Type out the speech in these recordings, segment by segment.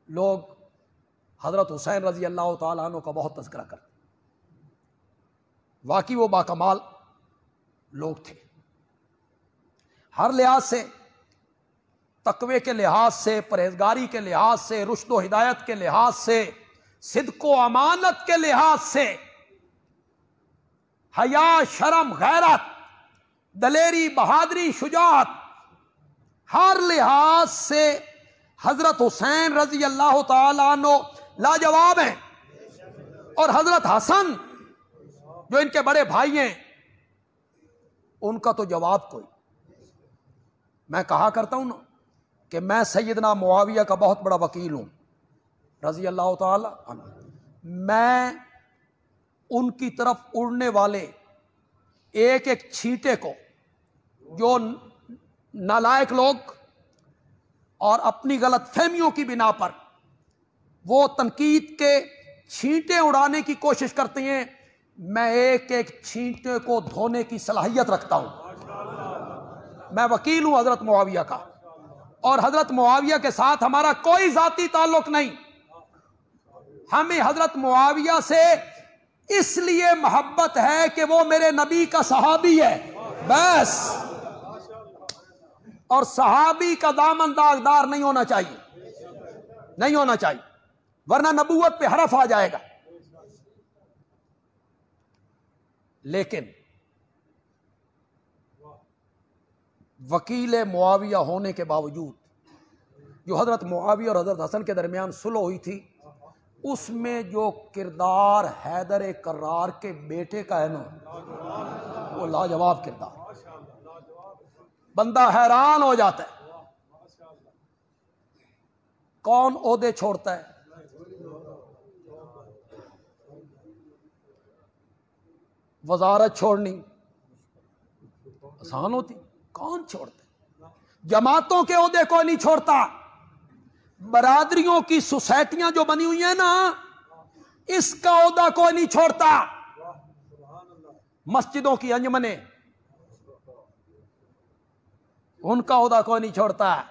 لوگ حضرت حسین رضی اللہ تعالیٰ عنہ کا بہت تذکرہ کرتے، واقعی وہ باکمال لوگ تھے، ہر لحاظ سے، تقوی کے لحاظ سے، پرہیزگاری کے لحاظ سے، رشد و ہدایت کے لحاظ سے، صدق و امانت کے لحاظ سے، حیا، شرم، غیرت، دلیری، بہادری، شجاعت، ہر لحاظ سے حضرت حسین رضی اللہ تعالیٰ عنہ لاجواب ہیں، اور حضرت حسن جو ان کے بڑے بھائی ہیں ان کا تو جواب کوئی۔ میں کہا کرتا ہوں نا کہ میں سیدنا معاویہ کا بہت بڑا وکیل ہوں رضی اللہ تعالی عنہ، میں ان کی طرف اڑنے والے ایک ایک چھینٹے کو، جو نالائق لوگ اور اپنی غلط فہمیوں کی بنا پر وہ تنقید کے چھینٹے اڑانے کی کوشش کرتے ہیں، میں ایک ایک چھینٹے کو دھونے کی صلاحیت رکھتا ہوں۔ میں وکیل ہوں حضرت معاویہ کا، اور حضرت معاویہ کے ساتھ ہمارا کوئی ذاتی تعلق نہیں، ہمیں حضرت معاویہ سے اس لیے محبت ہے کہ وہ میرے نبی کا صحابی ہے بس، اور صحابی کا دامن داغدار نہیں ہونا چاہیے، نہیں ہونا چاہیے، ورنہ نبوت پہ حرف آ جائے گا۔ لیکن وکیل معاویہ ہونے کے باوجود جو حضرت معاویہ اور حضرت حسن کے درمیان صلح ہوئی تھی، اس میں جو کردار حیدر کرار کے بیٹے کا ہے نا، وہ لاجواب کردار، بندہ حیران ہو جاتا ہے۔ کون عہدے چھوڑتا ہے؟ وزارت چھوڑنی آسان ہوتی، کون چھوڑتا ہے؟ جماعتوں کے عہدے کوئی نہیں چھوڑتا، برادریوں کی سوسائٹیاں جو بنی ہوئی ہیں نا، اس کا عہدہ کوئی نہیں چھوڑتا، مسجدوں کی انجمنیں، ان کا عہدہ کوئی نہیں چھوڑتا۔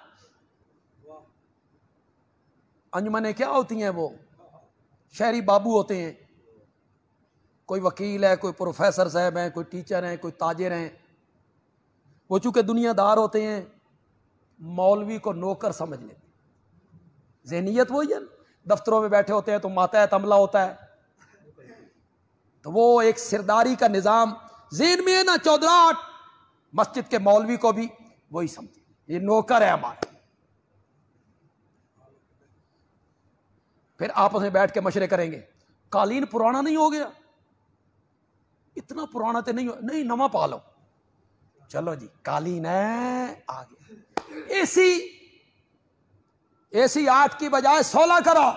انجمنیں کیا ہوتی ہیں؟ وہ شہری بابو ہوتے ہیں، کوئی وکیل ہے، کوئی پروفیسر صاحب ہیں، کوئی ٹیچر ہیں، کوئی تاجر ہیں، وہ چونکہ دنیا دار ہوتے ہیں، مولوی کو نوکر سمجھ لیتے، ذہنیت وہی ہے، دفتروں میں بیٹھے ہوتے ہیں تو ماتحت عملہ ہوتا ہے، تو وہ ایک سرداری کا نظام ذہن میں ہے نا، چودراہٹ، مسجد کے مولوی کو بھی وہی سمجھے، یہ نوکر ہے ہمارا۔ پھر آپس میں بیٹھ کے مشورے کریں گے، قالین پرانا نہیں ہو گیا؟ اتنا پرانا تو نہیں ہو، نہیں نواں پا لو، چلو جی قالین ہے آ گیا، اے سی 8 کی بجائے 16 کرو،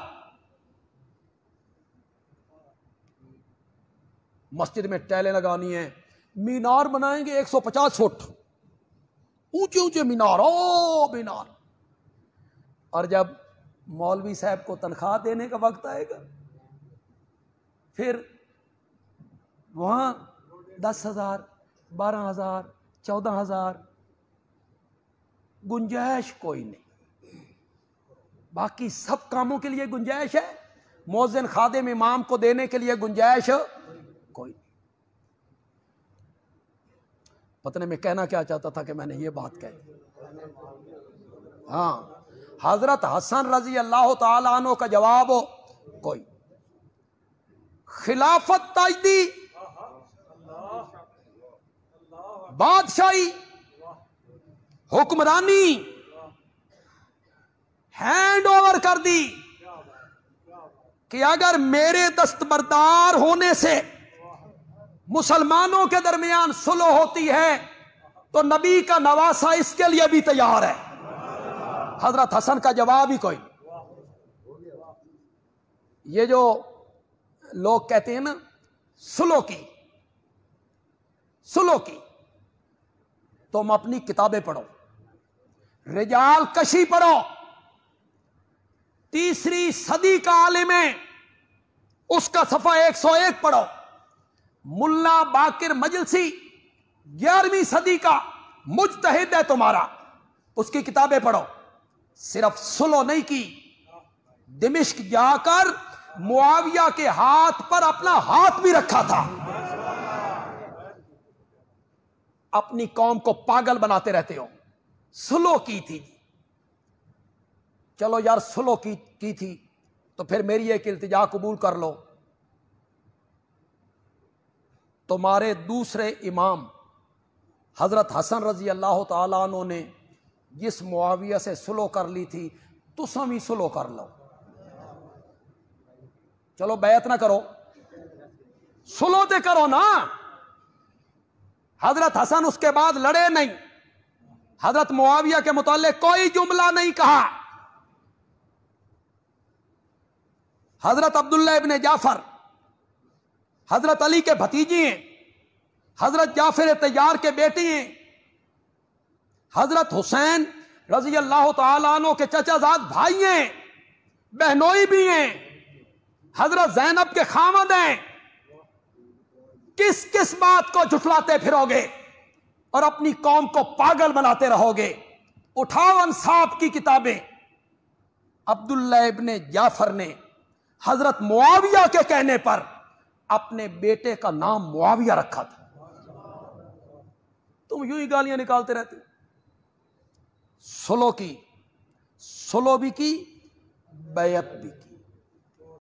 مسجد میں ٹیلیں لگانی ہیں، مینار بنائیں گے 150 فٹ اونچے اونچے مینار، او مینار، اور جب مولوی صاحب کو تنخواہ دینے کا وقت آئے گا پھر وہاں 10,000 12,000 14,000، گنجائش کوئی نہیں، باقی سب کاموں کے لیے گنجائش ہے، مؤذن خادم امام کو دینے کے لیے گنجائش کوئی نہیں۔ پتہ نہیں میں کہنا کیا چاہتا تھا کہ میں نے یہ بات کہی۔ ہاں، حضرت حسن رضی اللہ تعالی عنہ کا جواب ہو کوئی، خلافت تجدی، بادشاہی، حکمرانی ہینڈ اوور کر دی کہ اگر میرے دستبردار ہونے سے مسلمانوں کے درمیان صلح ہوتی ہے تو نبی کا نواسہ اس کے لیے بھی تیار ہے۔ حضرت حسن کا جواب ہی کوئی۔ یہ جو لوگ کہتے ہیں نا صلح کی، تم اپنی کتابیں پڑھو، رجال کشی پڑھو، 3 صدی کا عالم ہے، اس کا صفحہ 101 پڑھو، ملا باقر مجلسی 11ویں صدی کا مجتہد ہے تمہارا، اس کی کتابیں پڑھو، صرف صلح نہیں کی، دمشق جا کر معاویہ کے ہاتھ پر اپنا ہاتھ بھی رکھا تھا. اپنی قوم کو پاگل بناتے رہتے ہو. سلو کی تھی. چلو یار سلو کی تھی تو پھر میری ایک التجا قبول کر لو. تمہارے دوسرے امام حضرت حسن رضی اللہ تعالیٰ عنہ نے جس معاویہ سے سلو کر لی تھی تساں بھی سلو کر لو. چلو بیعت نہ کرو, سلو تے کرو نا. حضرت حسن اس کے بعد لڑے نہیں, حضرت معاویہ کے متعلق کوئی جملہ نہیں کہا. حضرت عبداللہ ابن جعفر حضرت علی کے بھتیجی ہیں, حضرت جعفر طیار کے بیٹی ہیں, حضرت حسین رضی اللہ تعالیٰ عنہ کے چچا زاد بھائی ہیں, بہنوئی بھی ہیں, حضرت زینب کے خامد ہیں. کس کس بات کو جھٹلاتے پھرو گے اور اپنی قوم کو پاگل بناتے رہو گے؟ اٹھاؤ انصاف کی کتابیں. عبداللہ ابن جعفر نے حضرت معاویہ کے کہنے پر اپنے بیٹے کا نام معاویہ رکھا تھا. تم یوں ہی گالیاں نکالتے رہتے. سلو بھی کی, بیعت بھی کی.